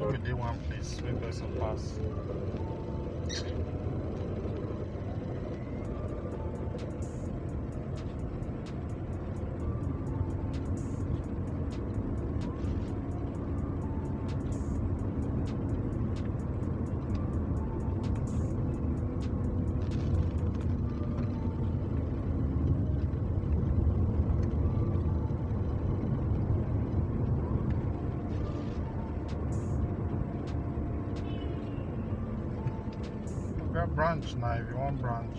Look at day one place where person pass. Branch now if you want branch.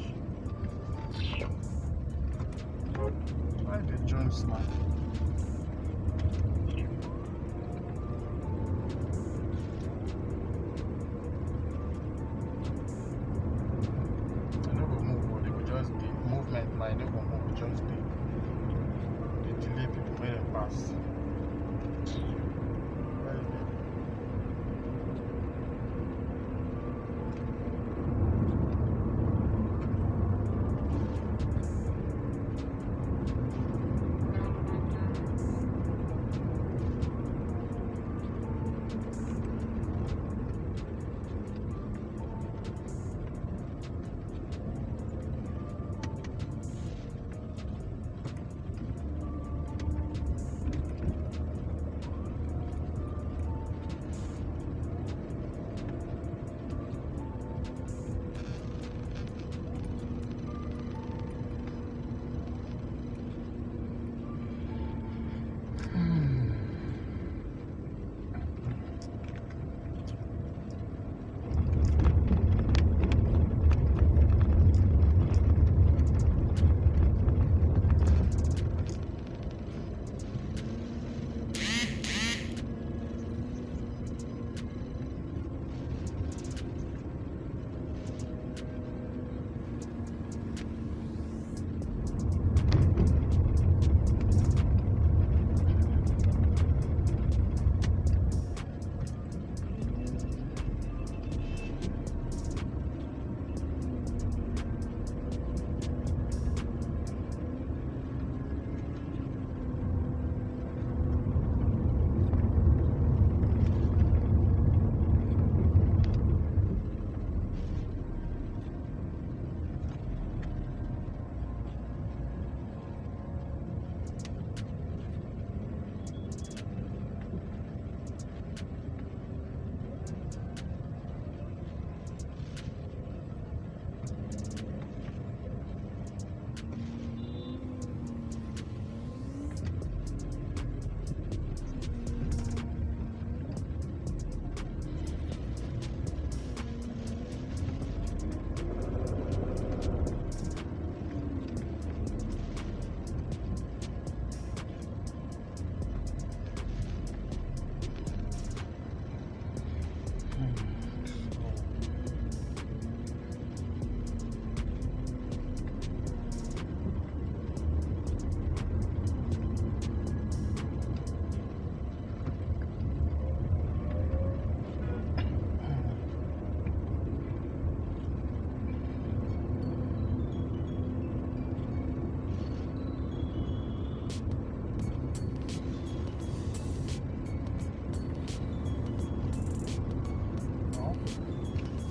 Why the Jones now? I no go move, but they go just the movement now. I no go move, just the delay people when they pass.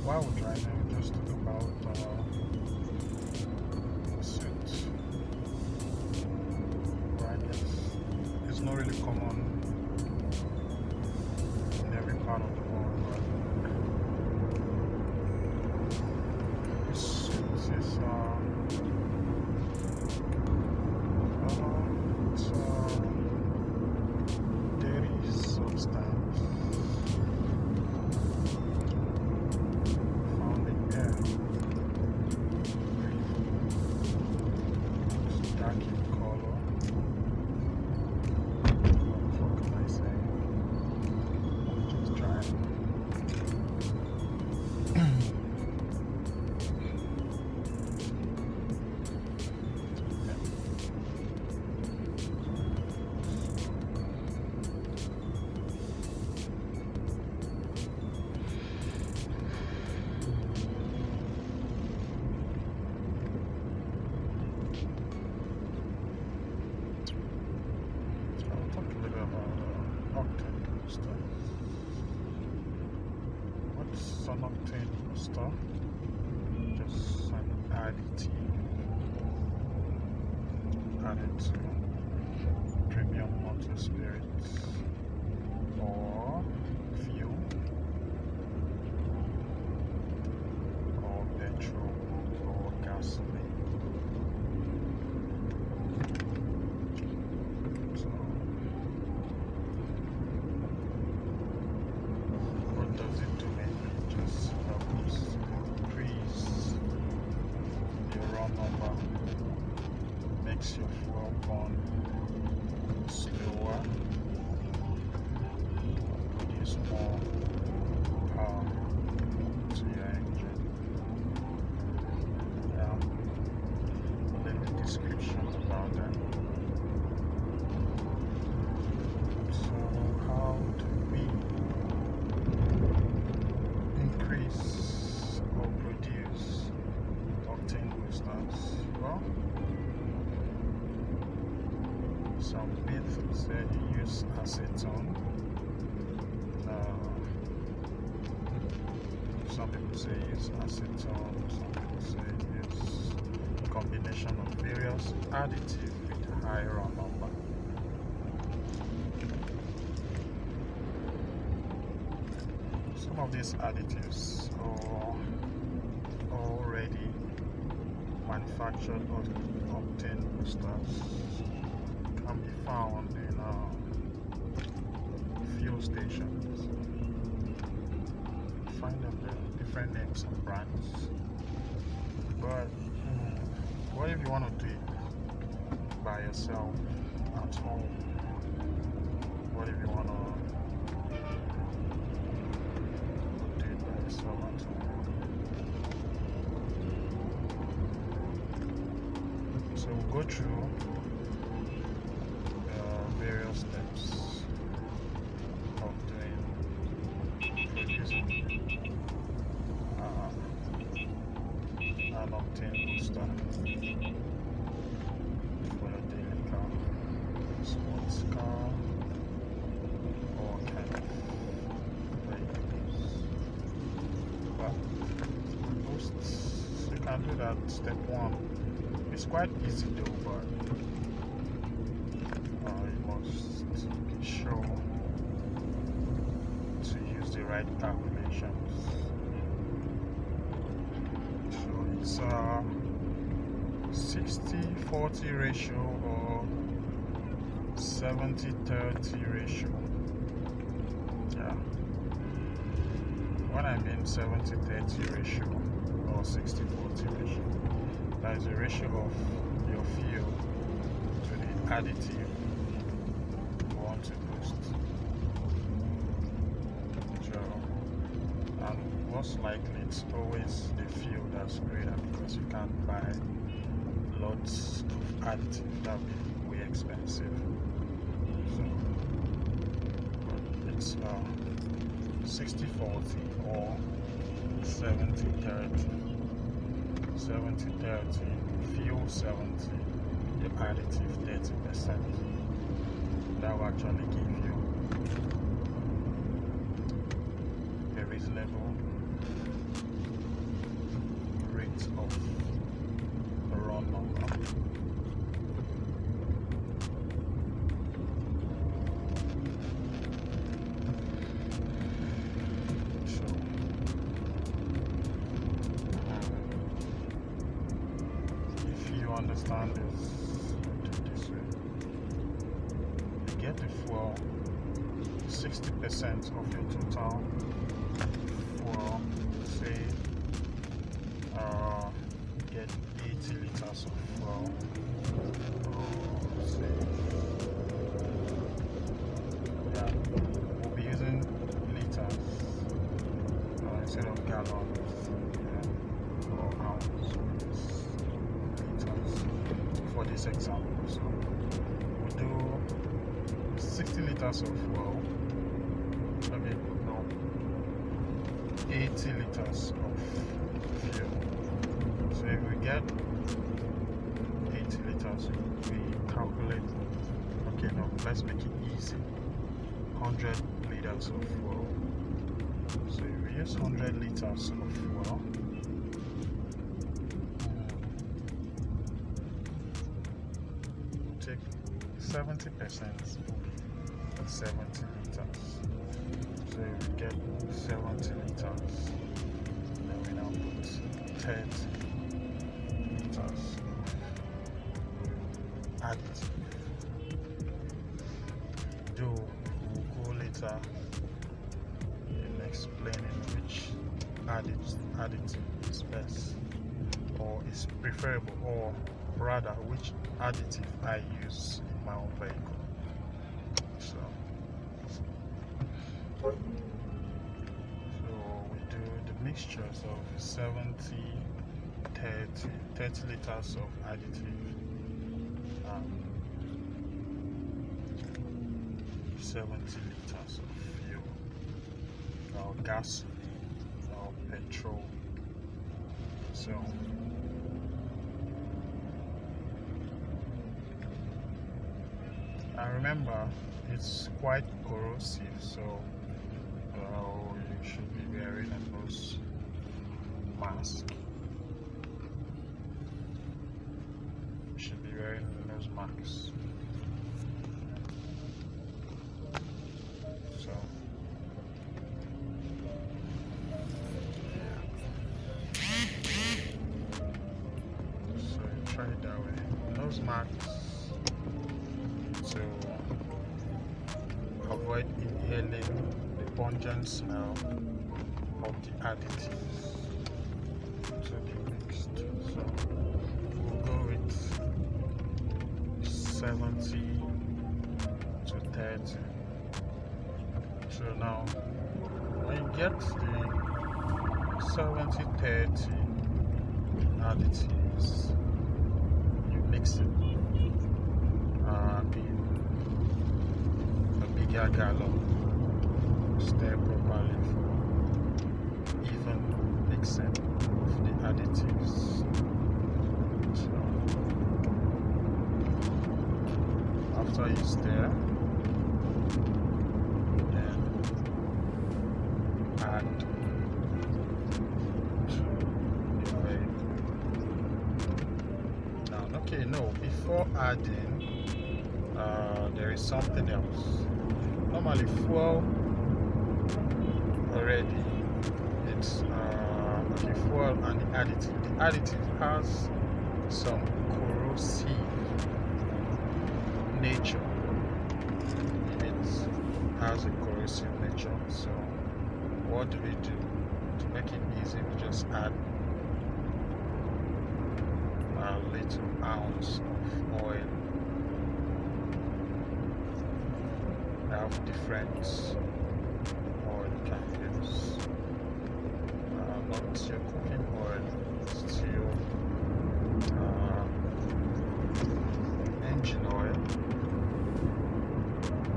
While we're driving, we just talk about suits. Right, it's not really common in every part of the world, but this suit is it's dairy substance. Octane Booster. It's an Octane Booster, just an additive added to premium motor spirits or fuel or petrol or gasoline. So what does it do? It just helps increase your run number, makes your fuel burn slower, produce more power to your engine. A little description about that. So how do we increase or produce octane boosters? Well, some methods that you use acetone. Some people say use acetone, some people say use a combination of various additives with high run number. Some of these additives are already manufactured octane boosters, can be found in fuel stations. Find them there, different names and brands. But what if you want to do it by yourself at home? What if you want to do it by yourself at home? So we'll go through various steps of producing an octane booster for your daily car, sports car, or kind of vehicles. But boosts, you can do that step one. It's quite easy though, but you must be sure to use the right calculations. So it's a 60-40 ratio or 70-30 ratio. Yeah. When I mean 70-30 ratio or 60-40 ratio, that is the ratio of your fuel to the additive you want to boost. So, and most likely it's always the fuel that's greater, because you can't buy lots of additive. That would be way expensive. So, but it's 60-40 or 70-30. 70-30, fuel 70, your additive 30%. That will actually give you a reasonable rate of run number. Understand this, do it this way. You get the fuel, 60% of your total fuel, say get 80 liters of fuel, or say, yeah, we'll be using liters instead of gallons, yeah, or ounces. For this example, so we do 60 liters of fuel, 80 liters of fuel. So if we get 80 liters, we calculate, okay, no, let's make it easy, 100 liters of fuel So we use 100 liters of fuel. We'll take 70% will be 70 liters. So we get 70 liters. Then we now put 30 liters additive. Though we'll go later in explaining which additive is best or is preferable, or rather which additive I use in my own vehicle. So we do the mixtures of 30 liters of additive, 70 liters of fuel, or gasoline, or petrol. So I remember it's quite corrosive, so you should be wearing a nose mask. You should be wearing a nose mask. So you try it that way. Nose masks to avoid inhaling the pungent smell of the additives to be mixed. So we'll go with 70 to 30. So now when you get the 70-30 additives, you mix it in a bigger gallon. Stir properly for even mixing of the additives. So after you stir, then add to the vehicle. Now, okay, no, before adding, there is something else. Normally, fuel already, it's okay, fuel and the additive. The additive has some corrosive nature. It has a corrosive nature. So what do we do to make it easy? We just add a little ounce of oil. I have different oil you can use. Not your cooking oil, still engine oil.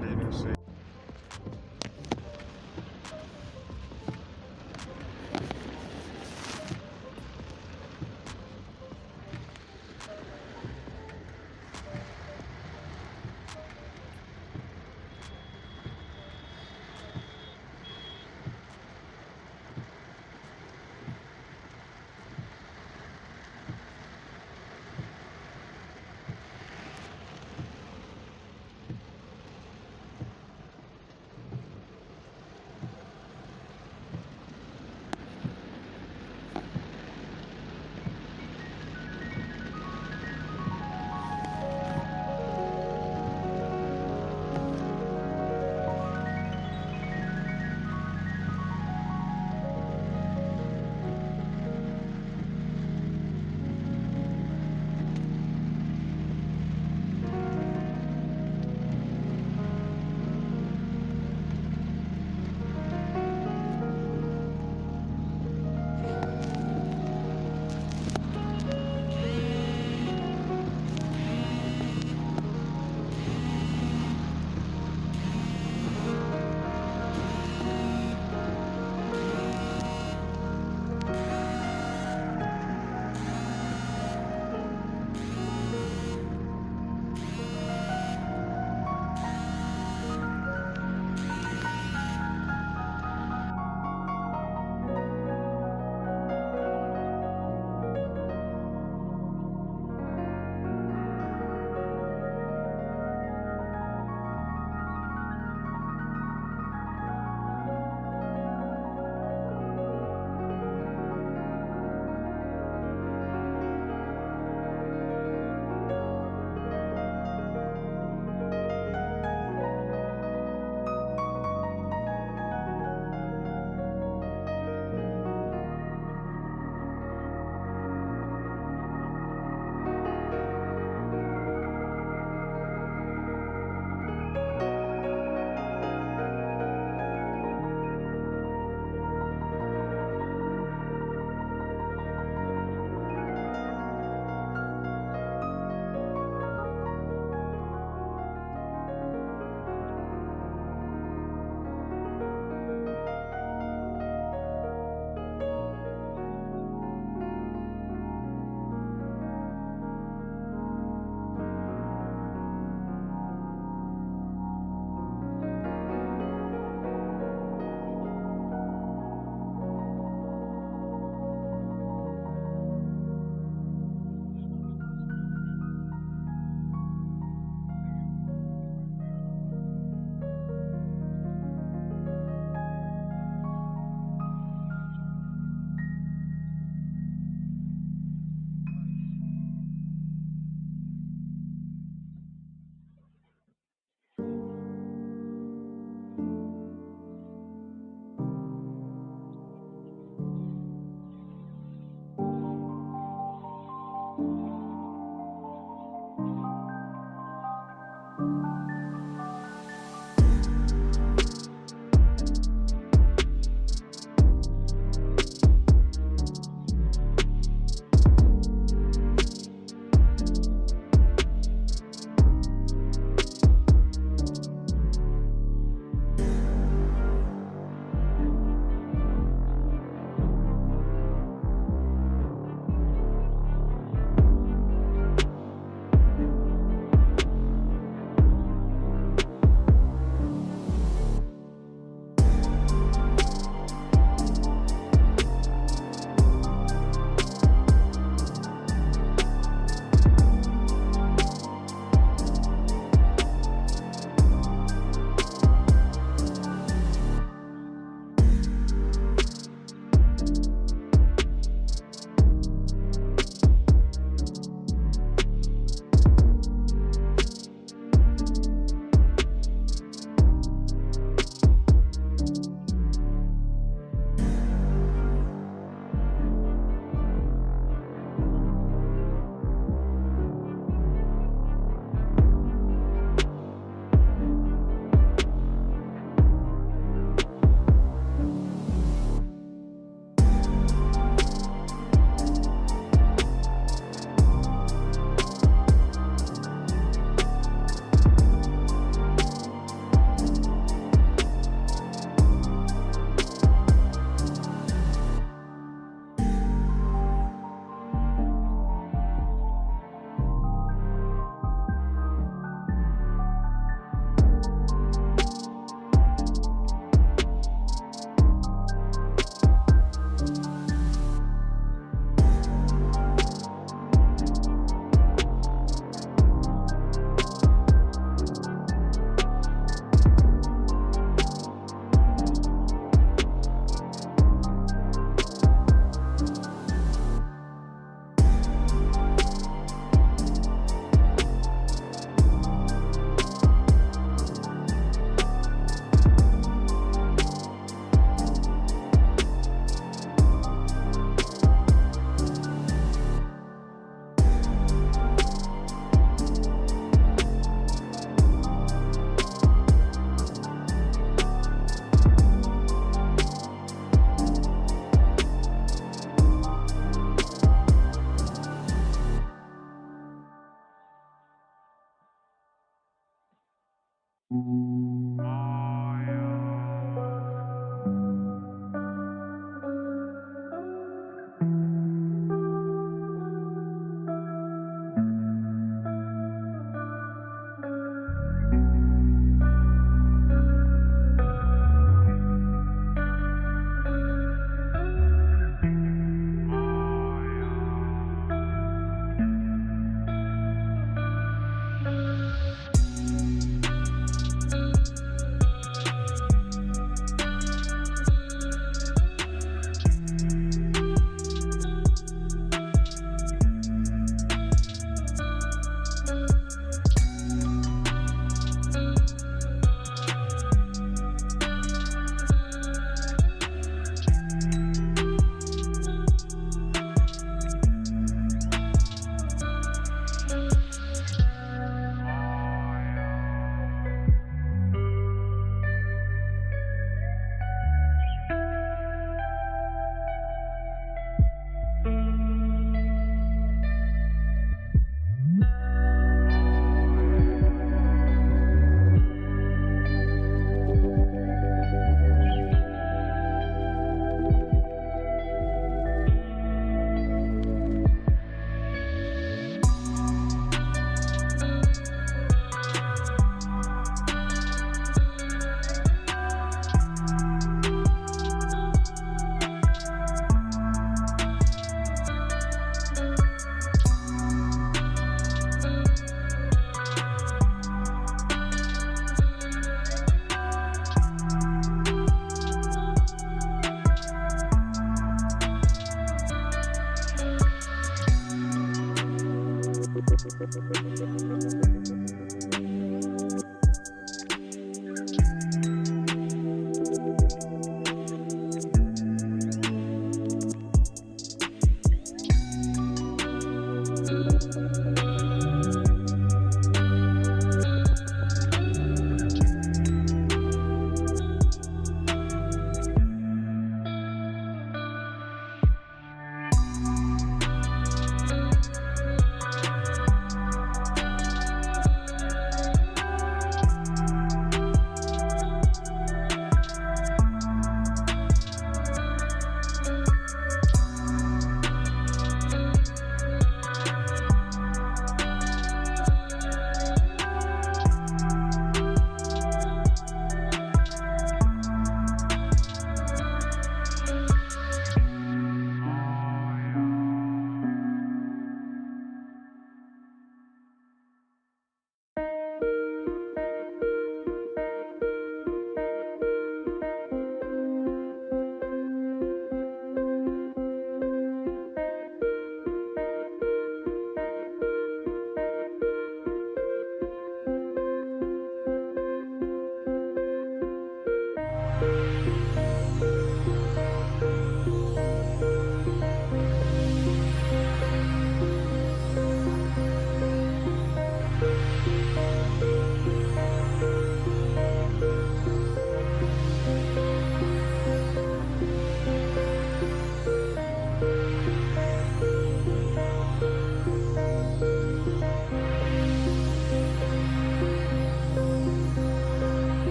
They do say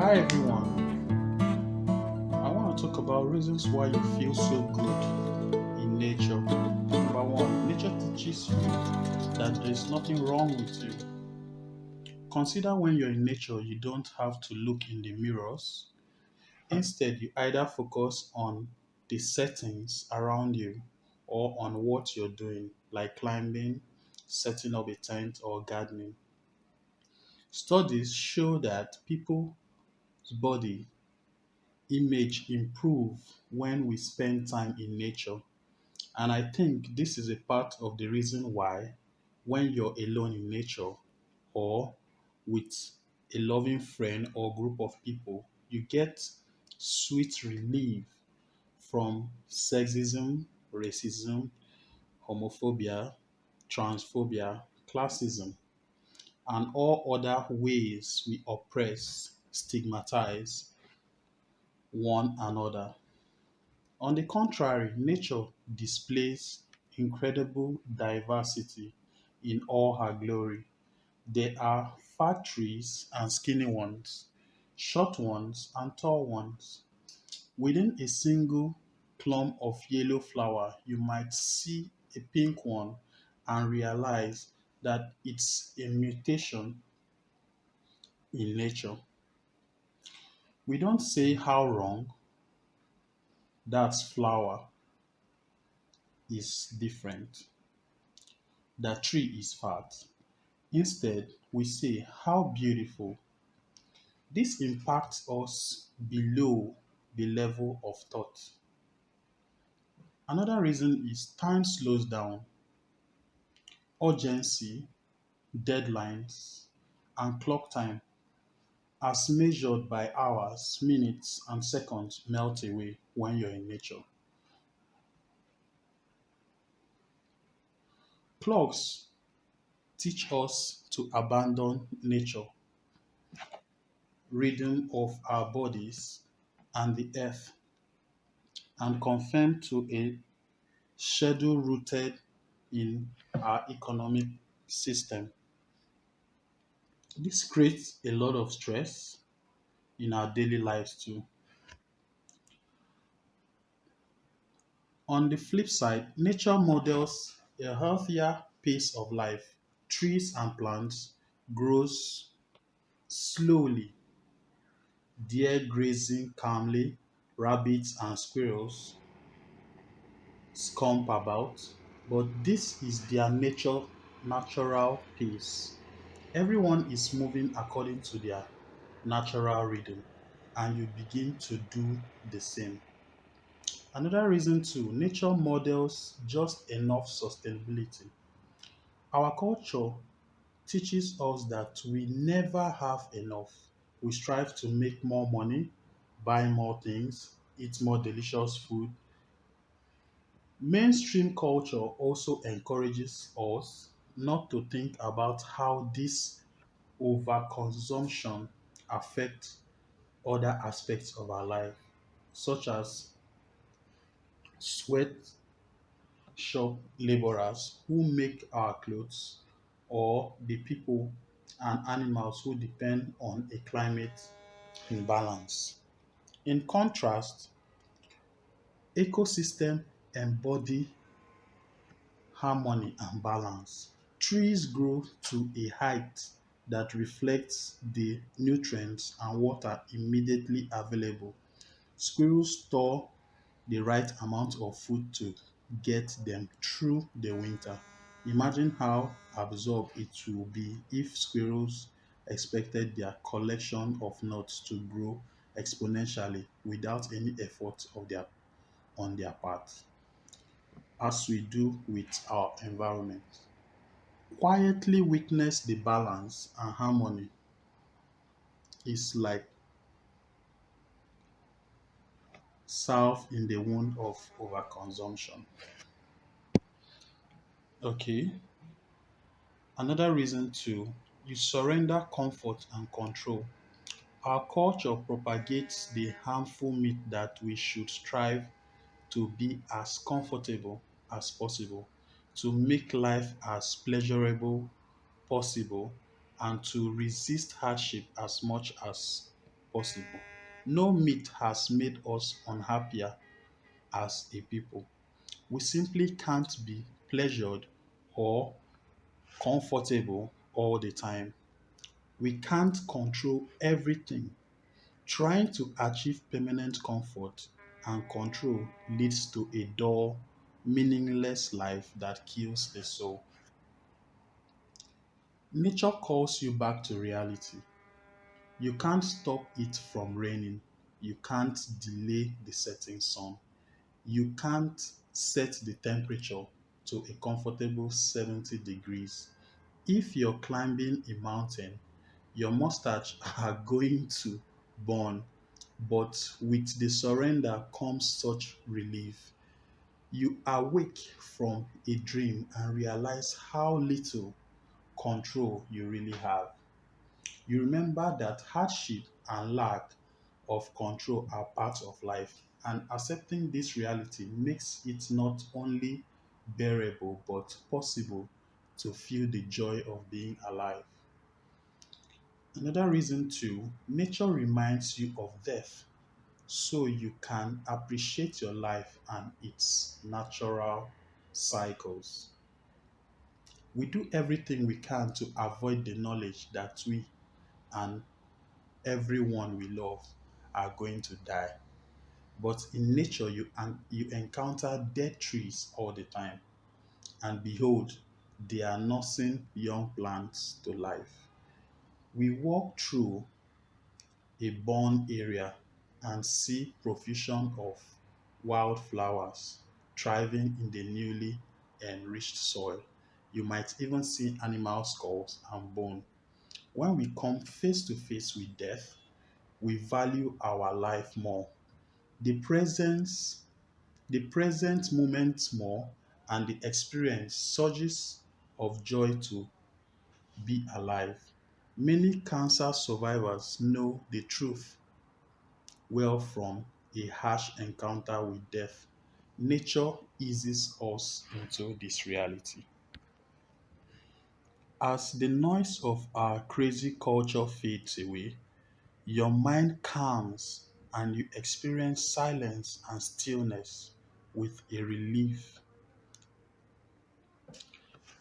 Hi everyone, I want to talk about reasons why you feel so good in nature. Number one, nature teaches you that there is nothing wrong with you. Consider when you're in nature, you don't have to look in the mirrors. Instead, you either focus on the settings around you or on what you're doing, like climbing, setting up a tent, or gardening. Studies show that people's body image improve when we spend time in nature. And I think this is a part of the reason why when you're alone in nature or with a loving friend or group of people, you get sweet relief from sexism, racism, homophobia, transphobia, classism, and all other ways we oppress, stigmatize one another. On the contrary, nature displays incredible diversity in all her glory. There are fat trees and skinny ones, short ones and tall ones. Within a single clump of yellow flower, you might see a pink one and realize that it's a mutation in nature. We don't say how wrong that flower is different, that tree is fat. Instead, we say how beautiful. This impacts us below the level of thought. Another reason is time slows down. Urgency, deadlines, and clock time, as measured by hours, minutes, and seconds, melt away when you're in nature. Clocks teach us to abandon nature, rhythm of our bodies, and the earth, and conform to a schedule rooted in our economic system. This creates a lot of stress in our daily lives too. On the flip side, nature models a healthier pace of life. Trees and plants grows slowly, deer grazing calmly, rabbits and squirrels scamper about, but this is their natural pace. Everyone is moving according to their natural rhythm, and you begin to do the same. Another reason too, nature models just enough sustainability. Our culture teaches us that we never have enough. We strive to make more money, buy more things, eat more delicious food. Mainstream culture also encourages us not to think about how this overconsumption affects other aspects of our life, such as sweatshop laborers who make our clothes, or the people and animals who depend on a climate imbalance. In contrast, ecosystems embody harmony and balance. Trees grow to a height that reflects the nutrients and water immediately available. Squirrels store the right amount of food to get them through the winter. Imagine how absorbed it will be if squirrels expected their collection of nuts to grow exponentially without any effort on their part, as we do with our environment. Quietly witness the balance and harmony is like salve in the wound of overconsumption. Okay, another reason too, you surrender comfort and control. Our culture propagates the harmful myth that we should strive to be as comfortable as possible, to make life as pleasurable possible, and to resist hardship as much as possible. No myth has made us unhappier as a people. We simply can't be pleasured or comfortable all the time. We can't control everything. Trying to achieve permanent comfort and control leads to a dull, meaningless life that kills the soul. Nature calls you back to reality. You can't stop it from raining. You can't delay the setting sun. You can't set the temperature to a comfortable 70 degrees. If you're climbing a mountain, your mustache are going to burn, but with the surrender comes such relief. You awake from a dream and realize how little control you really have. You remember that hardship and lack of control are part of life, and accepting this reality makes it not only bearable but possible to feel the joy of being alive. Another reason too, nature reminds you of death so you can appreciate your life and its natural cycles. We do everything we can to avoid the knowledge that we and everyone we love are going to die. But in nature, you encounter dead trees all the time, and behold, they are nursing young plants to life. We walk through a burned area and see profusion of wildflowers thriving in the newly enriched soil. You might even see animal skulls and bone. When we come face to face with death, we value our life more. The presence, the present moment more, and the experience surges of joy to be alive. Many cancer survivors know the truth well from a harsh encounter with death. Nature eases us into this reality. As the noise of our crazy culture fades away, your mind calms and you experience silence and stillness with a relief.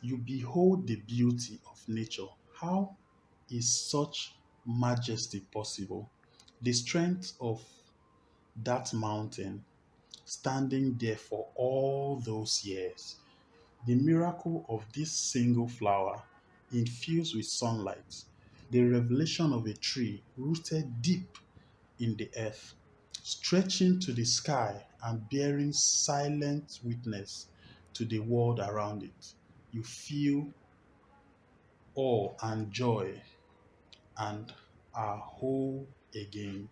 You behold the beauty of nature. How is such majesty possible? The strength of that mountain standing there for all those years. The miracle of this single flower infused with sunlight. The revelation of a tree rooted deep in the earth, stretching to the sky and bearing silent witness to the world around it. You feel awe and joy and are whole again.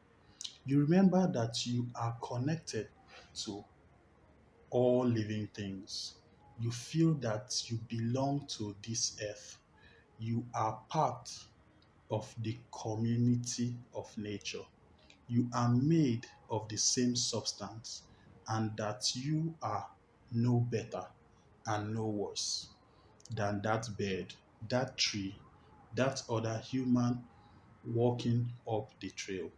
You remember that you are connected to all living things. You feel that you belong to this earth. You are part of the community of nature. You are made of the same substance, and that you are no better and no worse than that bird, that tree, that other human walking up the trail.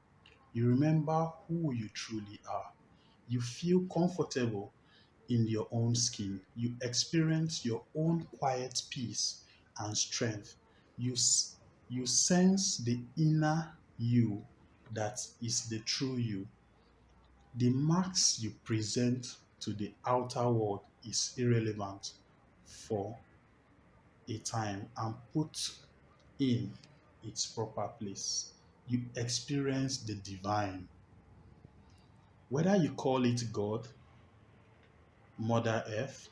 You remember who you truly are. You feel comfortable in your own skin. You experience your own quiet peace and strength. You, you sense the inner you that is the true you. The marks you present to the outer world is irrelevant for a time and put in its proper place. You experience the divine. Whether you call it God, Mother Earth,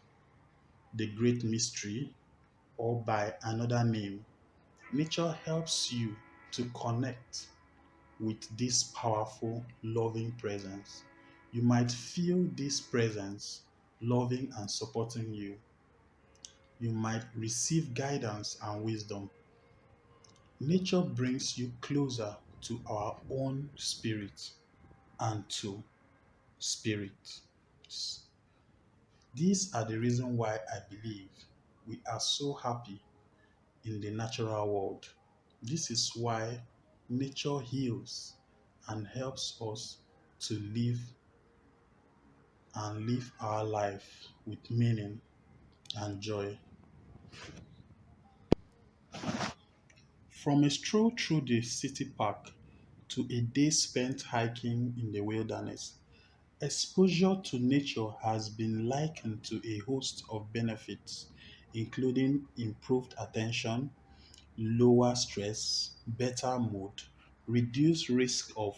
the Great Mystery, or by another name, nature helps you to connect with this powerful, loving presence. You might feel this presence loving and supporting you. You might receive guidance and wisdom. Nature brings you closer to our own spirit and to spirit. These are the reason why I believe we are so happy in the natural world. This is why nature heals and helps us to live our life with meaning and joy. From a stroll through the city park to a day spent hiking in the wilderness, exposure to nature has been likened to a host of benefits, including improved attention, lower stress, better mood, reduced risk of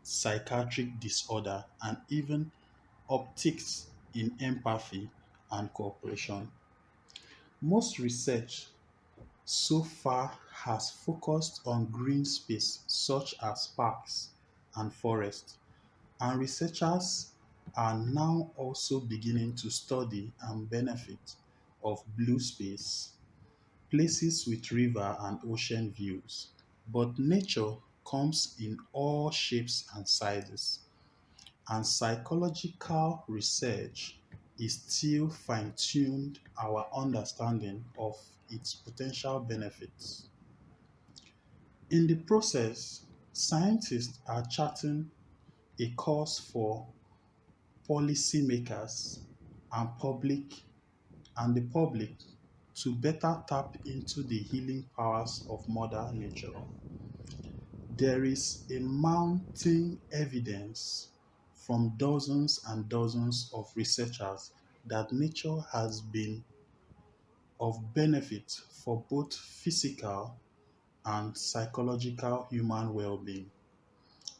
psychiatric disorder, and even upticks in empathy and cooperation. Most research so far has focused on green space such as parks and forests, and researchers are now also beginning to study and benefit of blue space, places with river and ocean views. But nature comes in all shapes and sizes, and psychological research is still fine-tuned our understanding of its potential benefits. In the process, scientists are charting a course for policymakers and the public to better tap into the healing powers of Mother Nature. There is a mounting evidence from dozens and dozens of researchers that nature has been of benefit for both physical and psychological human well-being,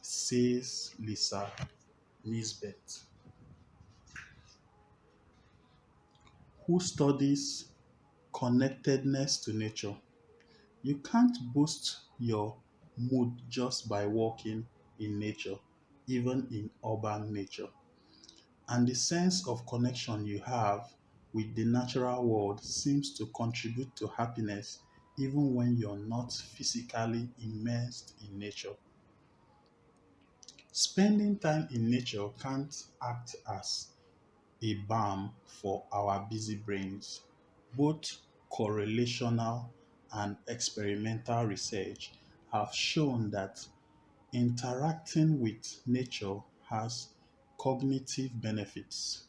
says Lisa Nisbet, who studies connectedness to nature. You can't boost your mood just by walking in nature, even in urban nature. And the sense of connection you have with the natural world seems to contribute to happiness even when you're not physically immersed in nature. Spending time in nature can't act as a balm for our busy brains. Both correlational and experimental research have shown that interacting with nature has cognitive benefits.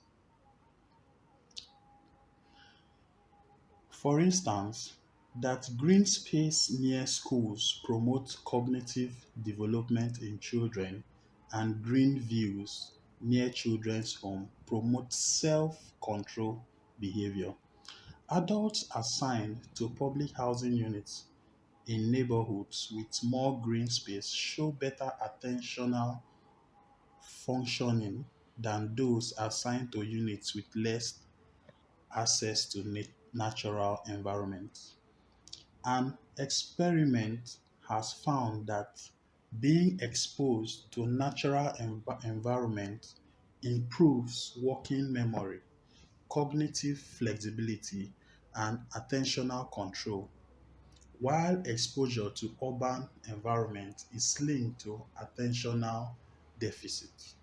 For instance, that green space near schools promote cognitive development in children and green views near children's home promote self-control behavior. Adults assigned to public housing units in neighborhoods with more green space show better attentional functioning than those assigned to units with less access to natural environments. An experiment has found that being exposed to natural environment improves working memory, cognitive flexibility, and attentional control, while exposure to urban environment is linked to attentional deficit.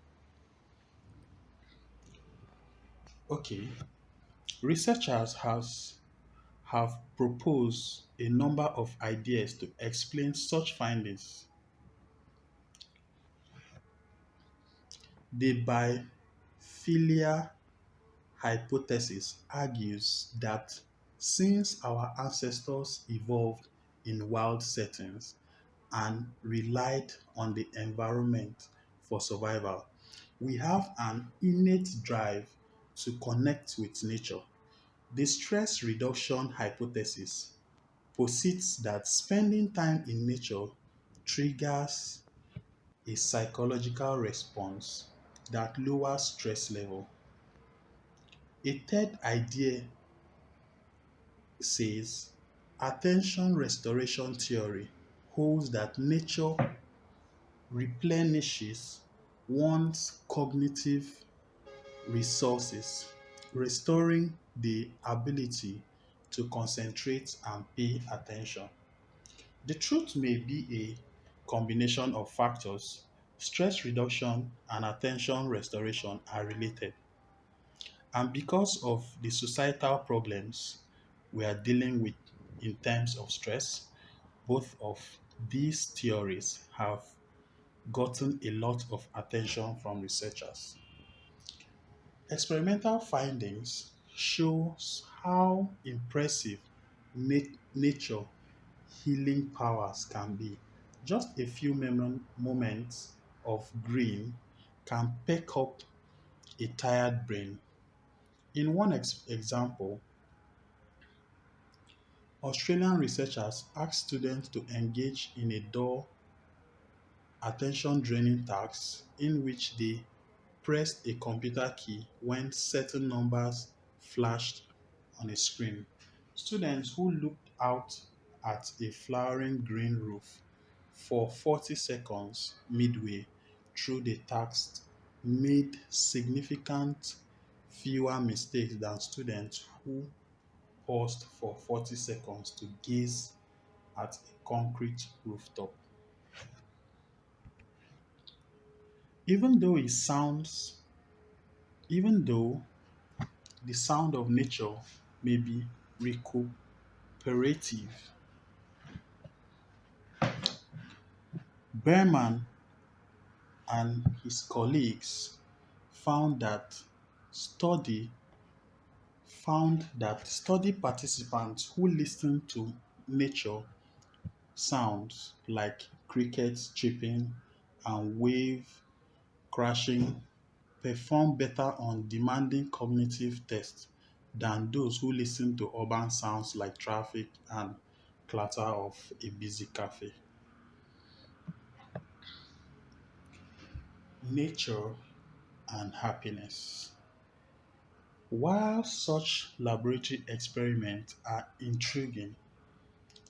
Okay, researchers have proposed a number of ideas to explain such findings. The biophilia hypothesis argues that since our ancestors evolved in wild settings and relied on the environment for survival, we have an innate drive to connect with nature. The stress reduction hypothesis posits that spending time in nature triggers a psychological response that lowers stress level. A third idea says attention restoration theory holds that nature replenishes one's cognitive resources, restoring the ability to concentrate and pay attention. The truth may be a combination of factors. Stress reduction and attention restoration are related. And because of the societal problems we are dealing with in terms of stress, both of these theories have gotten a lot of attention from researchers. Experimental findings shows how impressive nature healing powers can be. Just a few moments of green can perk up a tired brain. In one example, Australian researchers asked students to engage in a dull, attention-draining task in which they pressed a computer key when certain numbers flashed on a screen. Students who looked out at a flowering green roof for 40 seconds midway through the task made significant fewer mistakes than students who paused for 40 seconds to gaze at a concrete rooftop. Even though it sounds, even though the sound of nature may be recuperative, Berman and his colleagues found that study study participants who listened to nature sounds like crickets chirping and wave crashing perform better on demanding cognitive tests than those who listen to urban sounds like traffic and clatter of a busy cafe. Nature and happiness. While such laboratory experiments are intriguing,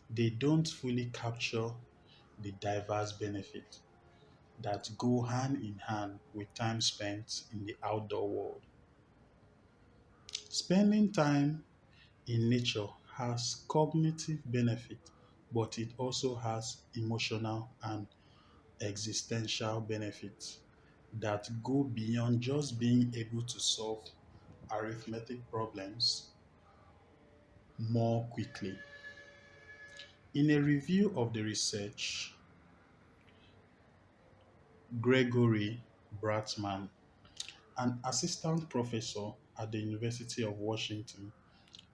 they don't fully capture the diverse benefits that go hand in hand with time spent in the outdoor world. Spending time in nature has cognitive benefit, but it also has emotional and existential benefits that go beyond just being able to solve arithmetic problems more quickly. In a review of the research, Gregory Bratman, an assistant professor at the University of Washington,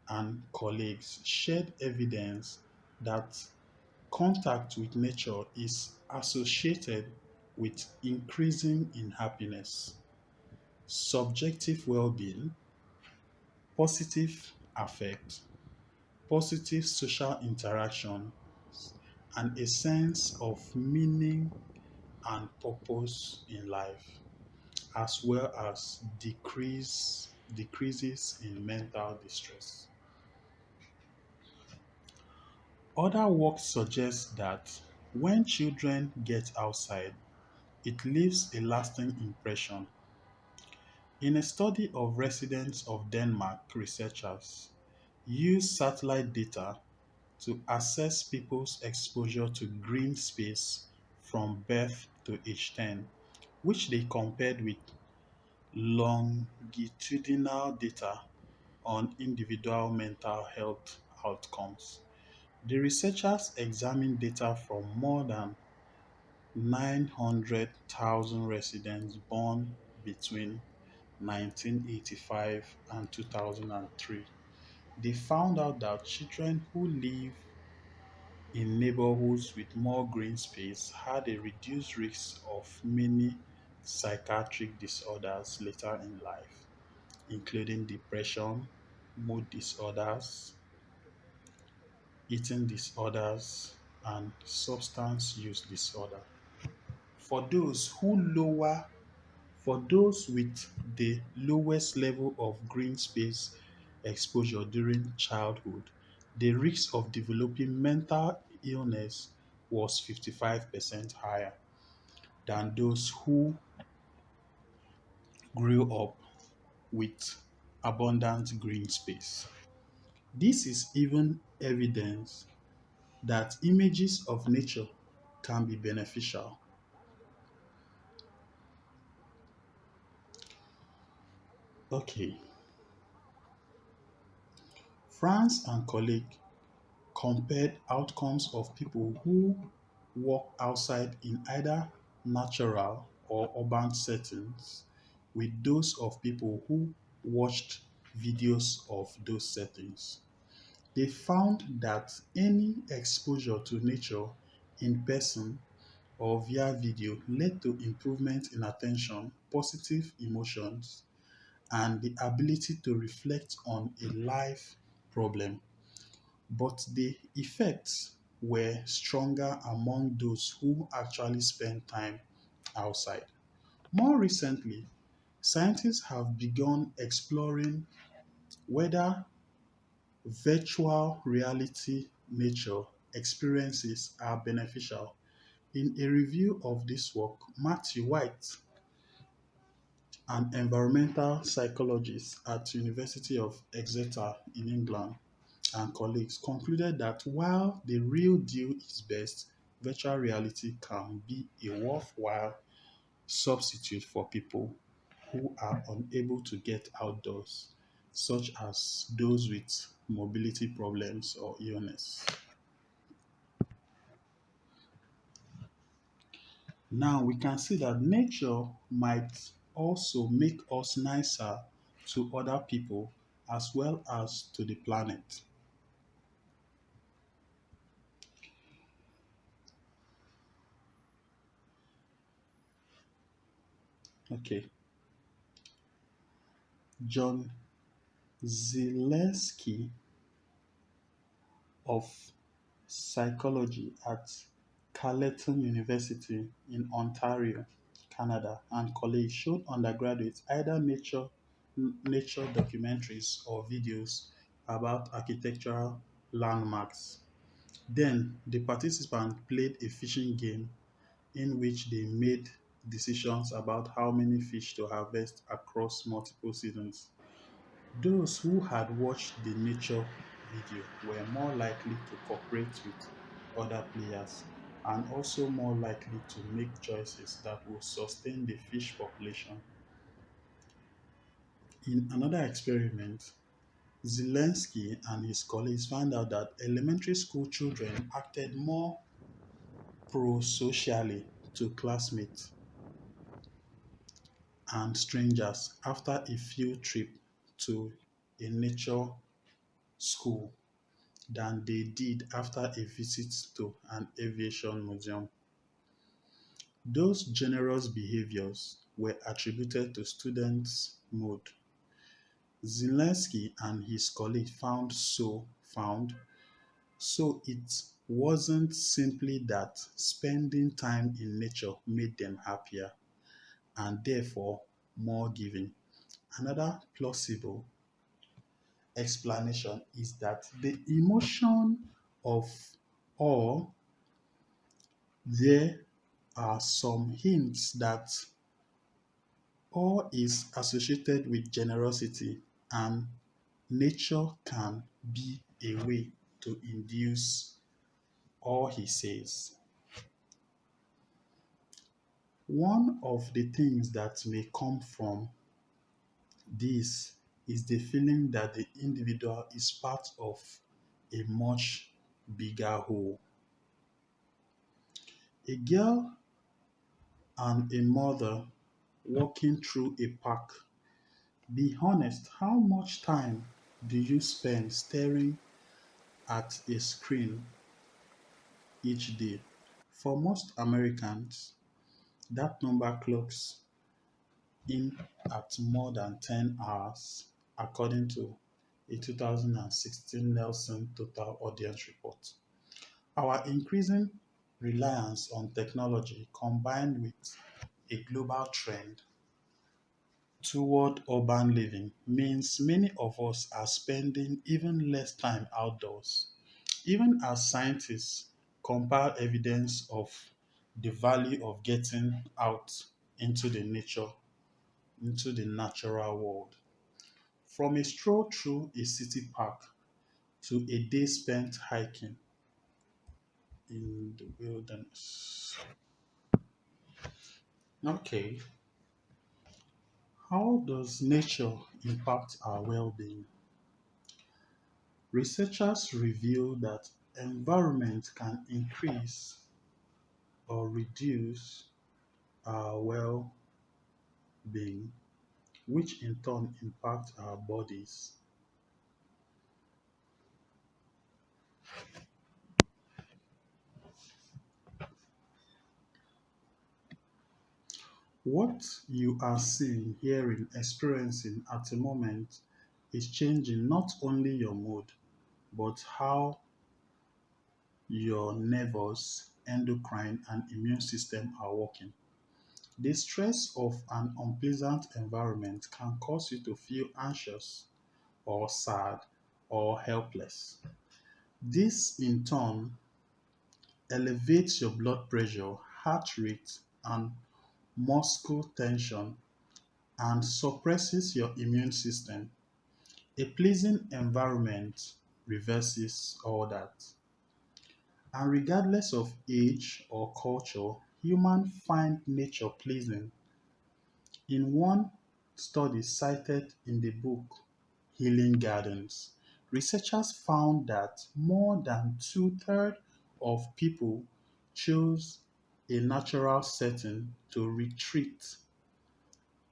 and colleagues shared evidence that contact with nature is associated with increasing in happiness, subjective well-being, positive affect, positive social interaction, and a sense of meaning and purpose in life, as well as decreases in mental distress. Other work suggests that when children get outside, it leaves a lasting impression. In a study of residents of Denmark, researchers used satellite data to assess people's exposure to green space from birth to age 10, which they compared with longitudinal data on individual mental health outcomes. The researchers examined data from more than 900,000 residents born between 1985 and 2003. They found out that children who live in neighborhoods with more green space had a reduced risk of many psychiatric disorders later in life, including depression, mood disorders, eating disorders, and substance use disorder. For those who lower For those with the lowest level of green space exposure during childhood, the risk of developing mental illness was 55% higher than those who grew up with abundant green space. This is even evidence that images of nature can be beneficial. Okay, France and colleagues compared outcomes of people who walk outside in either natural or urban settings with those of people who watched videos of those settings. They found that any exposure to nature in person or via video led to improvement in attention, positive emotions, and the ability to reflect on a life problem. But the effects were stronger among those who actually spent time outside. More recently, scientists have begun exploring whether virtual reality nature experiences are beneficial. In a review of this work, Matthew White, an environmental psychologist at University of Exeter in England, and colleagues concluded that while the real deal is best, virtual reality can be a worthwhile substitute for people who are unable to get outdoors, such as those with mobility problems or illness. Now we can see that nature might also make us nicer to other people as well as to the planet. Okay. John Zielinski of psychology at Carleton University in Ontario, Canada, and colleagues showed undergraduates either nature documentaries or videos about architectural landmarks. Then the participants played a fishing game in which they made decisions about how many fish to harvest across multiple seasons. Those who had watched the nature video were more likely to cooperate with other players and also more likely to make choices that would sustain the fish population. In another experiment, Zelensky and his colleagues found out that elementary school children acted more pro-socially to classmates and strangers after a field trip to a nature school than they did after a visit to an aviation museum. Those generous behaviors were attributed to students' mood. Zelensky and his colleagues found so it wasn't simply that spending time in nature made them happier and therefore more giving. Another plausible explanation is that the emotion of awe, there are some hints that awe is associated with generosity and nature can be a way to induce awe, he says. One of the things that may come from this is the feeling that the individual is part of a much bigger whole. A girl and a mother walking through a park. Be honest, how much time do you spend staring at a screen each day? For most Americans, that number clocks in at more than 10 hours, according to a 2016 Nelson Total Audience Report. Our increasing reliance on technology combined with a global trend toward urban living means many of us are spending even less time outdoors. Even as scientists compile evidence of the value of getting out into into the natural world. From a stroll through a city park to a day spent hiking in the wilderness. Okay, how does nature impact our well being? Researchers reveal that environment can increase or reduce. our well being, which in turn impact our bodies. What you are seeing, hearing, experiencing at the moment is changing not only your mood, but how your nervous, endocrine, and immune system are working. The stress of an unpleasant environment can cause you to feel anxious or sad or helpless. This, in turn, elevates your blood pressure, heart rate, and muscle tension and suppresses your immune system. A pleasing environment reverses all that. And regardless of age or culture, humans find nature pleasing. In one study cited in the book Healing Gardens, researchers found that more than two-thirds of people chose a natural setting to retreat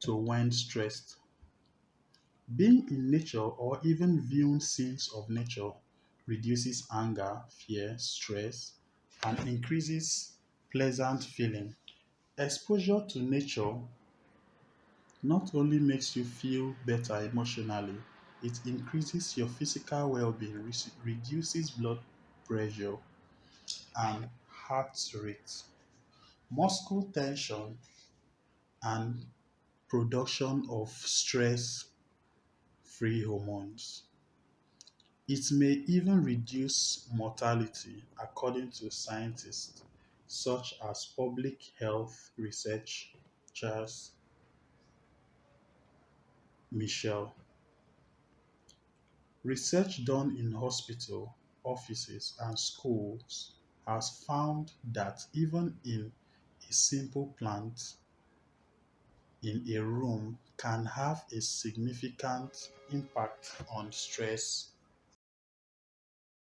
to when stressed. Being in nature or even viewing scenes of nature reduces anger, fear, stress, and increases pleasant feeling. Exposure to nature not only makes you feel better emotionally, it increases your physical well-being, reduces blood pressure and heart rate, muscle tension, and production of stress-free hormones. It may even reduce mortality, according to scientists such as public health researchers Michelle. Research done in hospital, offices, and schools has found that even in a simple plant in a room can have a significant impact on stress